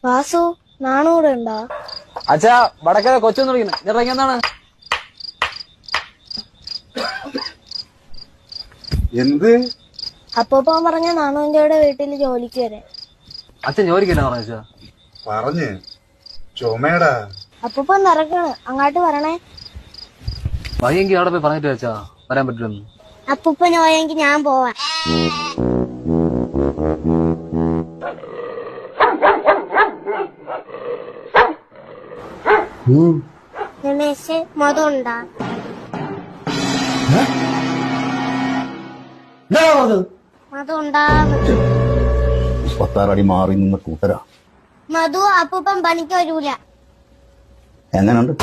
വാസു നാണൂടെ ഉണ്ടോ? അച്ഛാ വടക്കര കൊച്ചൊന്നും വിളിക്കുന്നു. ഇറങ്ങി എന്താണ്? എന്ത്? അപ്പൂപ്പൻ പറഞ്ഞ നാണുവിന്റെ വീട്ടില് ജോലിക്ക് വരെ. അച്ഛൻ ജോലിക്കല്ല പറഞ്ഞ പറഞ്ഞ് ചുമടാ. അപ്പൂപ്പൻ നിറക്കാണ്, അങ്ങോട്ട് വരണേ. വയ്യെങ്കി അവിടെ പോയി പറഞ്ഞിട്ട് വെച്ചാ വരാൻ പറ്റില്ലെന്ന്. അപ്പൂപ്പന് പോയെങ്കിൽ ഞാൻ പോവാ. രമേശ് മതമുണ്ടാ? മതമുണ്ടാന്ന്. 26 അടി മാറി നിന്ന് കൂട്ടരാ. മധു അപ്പൂപ്പൻ പണിക്ക് വരൂല. എങ്ങനുണ്ട്?